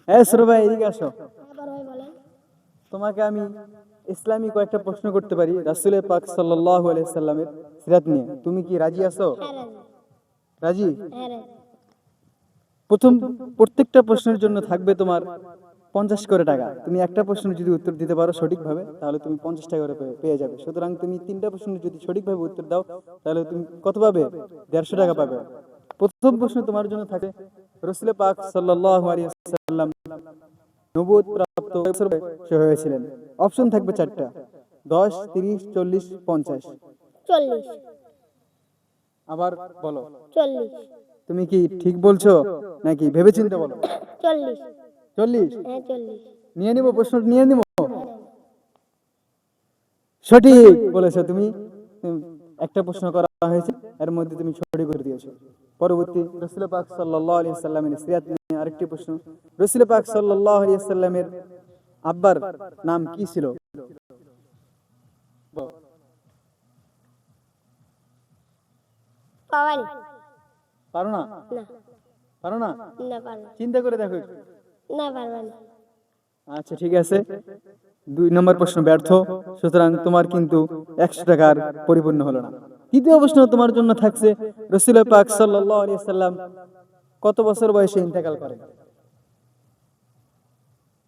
হ্যাঁ ছোট ভাই, এদিকে আসো। বড় ভাই বলেন। তোমাকে আমি ইসলামী কয়েকটা প্রশ্ন করতে পারি রাসূল পাক সাল্লাল্লাহু আলাইহি সাল্লামের সিরাত নিয়ে। তুমি কি রাজি আছো? হ্যাঁ রাজি। রাজি? হ্যাঁ রাজি। প্রথম প্রত্যেকটা প্রশ্নের জন্য থাকবে তোমার 50 করে টাকা। তুমি একটা প্রশ্নের যদি উত্তর দিতে পারো সঠিকভাবে, তাহলে তুমি 50 টাকা করে পেয়ে যাবে। সুতরাং তুমি তিনটা প্রশ্নের যদি সঠিকভাবে উত্তর দাও, তাহলে তুমি কত পাবে? 150 টাকা পাবে। প্রথম প্রশ্ন তোমার জন্য থাকে, রাসূল পাক সাল্লাল্লাহু আলাইহি ওয়াসাল্লাম নবুয়ত প্রাপ্ত বছর বয়সে হয়েছিলেন। অপশন থাকবে চারটা: 10, 30, 40, 50। 40। আবার বলো। 40। তুমি কি ঠিক বলছো নাকি ভেবেচিন্তে বলো? 40। 40? হ্যাঁ 40। নিয়ে নিব, প্রশ্ন নিয়ে নিব। সঠিক বলেছো তুমি। একটা প্রশ্ন করা হয়েছে, এর মধ্যে তুমি সঠিক করে দিয়েছো। পরবর্তী, রাসূল পাক সাল্লাল্লাহু আলাইহি সাল্লামের সিরাত নিয়ে আরেকটি প্রশ্ন। রাসূল পাক সাল্লাল্লাহু আলাইহি সাল্লামের আব্বার নাম কি ছিল? পাওয়ানি। পারো না? না। পারো না? না পারবো। চিন্তা করে দেখো একটু। না পারবো না। আচ্ছা ঠিক আছে, 2 নম্বর প্রশ্ন ব্যর্থ। সুতরাং তোমার কিন্তু 100 টাকার পরিপূর্ণ হলো না। তৃতীয় প্রশ্ন তোমার জন্য থাকছে, রাসূল পাক সাল্লাল্লাহু আলাইহি সাল্লাম কত বছর বয়সে ইন্তেকাল করেন?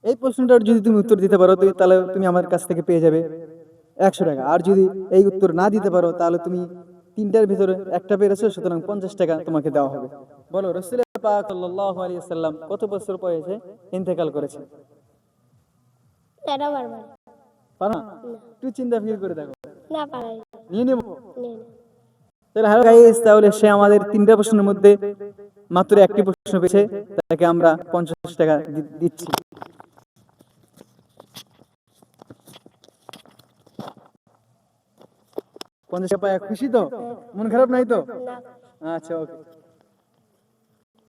এই প্রশ্নটার যদি তুমি উত্তর দিতে পারো, তাহলে তুমি আমার কাছ থেকে পেয়ে যাবে 100 টাকা। আর যদি এই উত্তর না দিতে পারো, তাহলে তুমি তিনটার ভিতরে একটা পেরেছো, সুতরাং 50 টাকা তোমাকে দেওয়া হবে। বলো, রাসূল পাক সাল্লাল্লাহু আলাইহি সাল্লাম কত বছর বয়সে ইন্তেকাল করেছেন? এটা পারবো না। পারো না? একটু চিন্তা ফির করে দেখো। না পারাই। নিয়ে নেব। নিয়ে নে। তাহলে হ্যালো গাইস, তাহলে সে আমাদের তিনটা প্রশ্নের মধ্যে মাত্র একটি প্রশ্ন পেয়েছে, তাকে আমরা 50 টাকা দিচ্ছি। 50 টাকা পায় খুশি তো? মন খারাপ নাই তো? না। আচ্ছা ওকে।